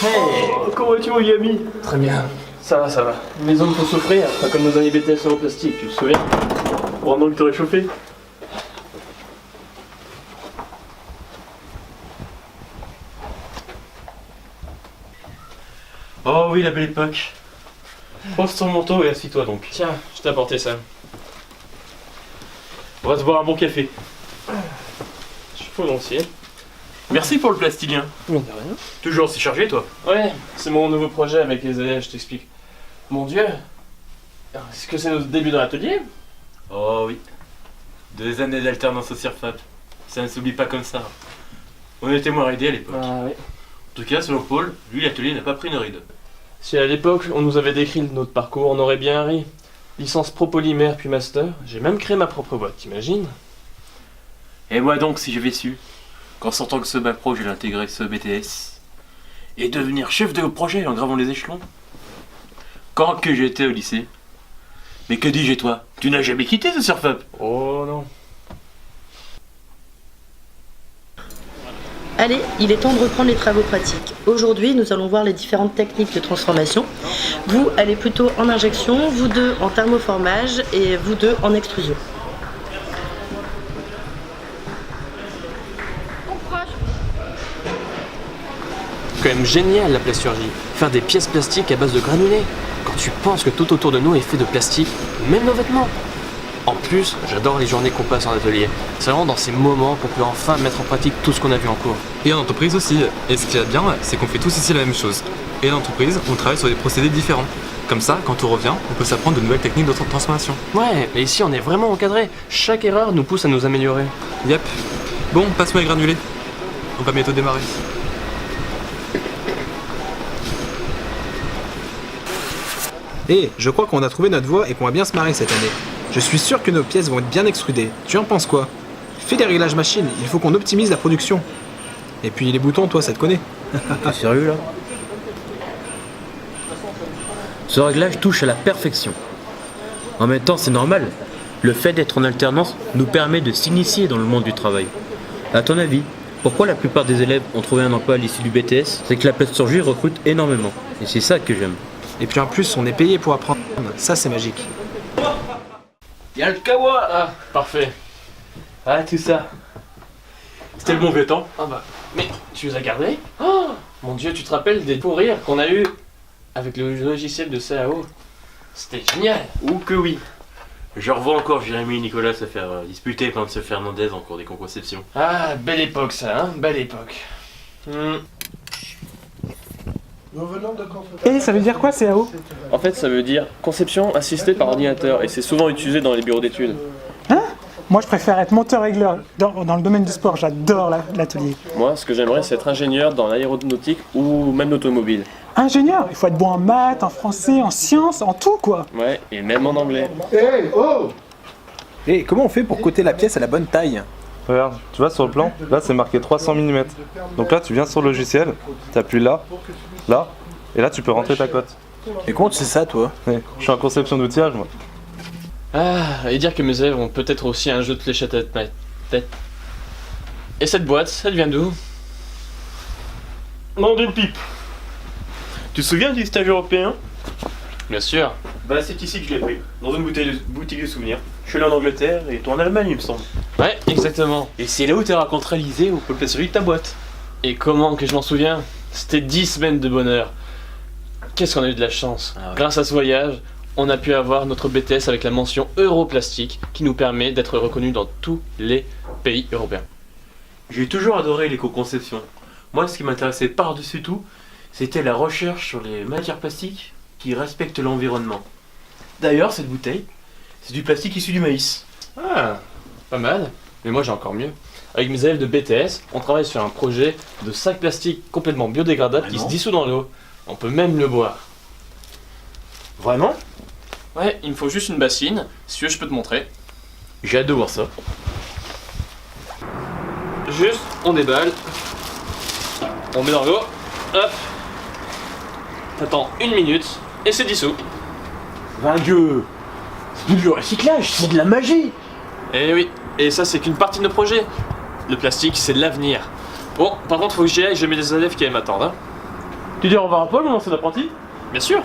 Hey, comment vas-tu mon ami? Très bien. Ça va, ça va. Les hommes faut souffrir, pas comme nos amis BTS en plastique, tu te souviens? Pendant que t'aurais chauffé. Oh oui, la belle époque. Pose ton manteau et assis-toi donc. Tiens, je t'ai apporté ça. On va se boire un bon café. Je suis volontiers. Merci pour le plastilien. Mais de rien. Toujours aussi chargé toi. Ouais, c'est mon nouveau projet avec les élèves, je t'explique. Mon Dieu, est-ce que c'est notre début dans l'atelier? Oh oui. 2 années d'alternance au CIRFAP. Ça ne s'oublie pas comme ça. On était moins ridés à l'époque. Ah oui. En tout cas, selon Paul, lui l'atelier n'a pas pris une ride. Si à l'époque on nous avait décrit notre parcours, on aurait bien ri. Licence pro polymère puis master, j'ai même créé ma propre boîte, t'imagines? Et moi donc, si j'avais su qu'en sortant de ce bac pro, j'allais intégrer ce BTS et devenir chef de projet en gravant les échelons. Quand que j'étais au lycée. Mais que dis-je toi? Tu n'as jamais quitté ce CIRFAP? Oh non. Allez, il est temps de reprendre les travaux pratiques. Aujourd'hui, nous allons voir les différentes techniques de transformation. Vous, allez plutôt en injection, vous deux en thermoformage et vous deux en extrusion. Quand même génial la plasturgie. Faire des pièces plastiques à base de granulés. Quand tu penses que tout autour de nous est fait de plastique, même nos vêtements. En plus, j'adore les journées qu'on passe en atelier. C'est vraiment dans ces moments qu'on peut enfin mettre en pratique tout ce qu'on a vu en cours. Et en entreprise aussi. Et ce qu'il y a de bien, c'est qu'on fait tous ici la même chose. Et en entreprise, on travaille sur des procédés différents. Comme ça, quand on revient, on peut s'apprendre de nouvelles techniques de transformation. Ouais, mais ici on est vraiment encadré. Chaque erreur nous pousse à nous améliorer. Yep. Bon, passe-moi les granulés. On va bientôt démarrer. Eh, je crois qu'on a trouvé notre voie et qu'on va bien se marrer cette année. Je suis sûr que nos pièces vont être bien extrudées. Tu en penses quoi? Fais des réglages machines, il faut qu'on optimise la production. Et puis les boutons, toi, ça te connaît. T'es sérieux là? Ce réglage touche à la perfection. En même temps, c'est normal. Le fait d'être en alternance nous permet de s'initier dans le monde du travail. À ton avis, pourquoi la plupart des élèves ont trouvé un emploi à l'issue du BTS? C'est que la plasturgie recrute énormément. Et c'est ça que j'aime. Et puis en plus, on est payé pour apprendre. Ça, c'est magique. Y'a le kawa. Ah, parfait. Ah, tout ça. C'était le bon vieux temps. Ah bah, mais tu les as gardés? Oh, mon Dieu, tu te rappelles des fous rires qu'on a eu avec le logiciel de CAO? C'était génial. Ou que oui. Je revois encore Jérémy et Nicolas se faire disputer par M. Fernandez en cours des conceptions. Ah, belle époque ça, hein, belle époque. Et ça veut dire quoi CAO? En fait, ça veut dire conception assistée par ordinateur et c'est souvent utilisé dans les bureaux d'études. Hein? Moi je préfère être monteur-régleur dans le domaine du sport, j'adore l'atelier. Moi, ce que j'aimerais, c'est être ingénieur dans l'aéronautique ou même l'automobile. Ingénieur, il faut être bon en maths, en français, en sciences, en tout quoi. Ouais, et même en anglais. Eh, comment on fait pour coter la pièce à la bonne taille? Regarde, tu vois sur le plan, là c'est marqué 300 mm. Donc là tu viens sur le logiciel, tu appuies là, là, et là tu peux rentrer ta cote. Et comment tu sais ça, toi? Ouais, je suis en conception d'outillage moi. Ah, et dire que mes élèves ont peut-être aussi un jeu de fléchettes à ma tête. Et cette boîte, elle vient d'où? Nom d'une pipe. Tu te souviens du stage européen? Bien sûr. Bah c'est ici que je l'ai pris, dans une boutique de souvenirs. Je suis allé en Angleterre et toi en Allemagne il me semble. Ouais, exactement. Et c'est là où t'es raconté réalisé au pôle plasturgie de ta boîte. Et comment que je m'en souviens? C'était 10 semaines de bonheur. Qu'est-ce qu'on a eu de la chance. Ah ouais. Grâce à ce voyage, on a pu avoir notre BTS avec la mention Europlastique qui nous permet d'être reconnus dans tous les pays européens. J'ai toujours adoré l'éco-conception. Moi ce qui m'intéressait par-dessus tout, c'était la recherche sur les matières plastiques qui respectent l'environnement. D'ailleurs cette bouteille, c'est du plastique issu du maïs. Ah, pas mal. Mais moi j'ai encore mieux. Avec mes élèves de BTS, on travaille sur un projet de sac plastique complètement biodégradable qui se dissout dans l'eau. On peut même le boire. Vraiment? Ouais, il me faut juste une bassine. Si tu veux, je peux te montrer. J'ai hâte de voir ça. Juste, on déballe. On met dans l'eau. Hop. T'attends 1 minute et c'est dissous. Ben Dieu, c'est du recyclage, c'est de la magie. Eh oui, et ça c'est qu'une partie de nos projets. Le plastique, c'est l'avenir. Bon, par contre, faut que j'y aille, j'ai mes élèves qui m'attendent. Hein. Tu dis au revoir à Paul, mon ancien apprenti? Bien sûr.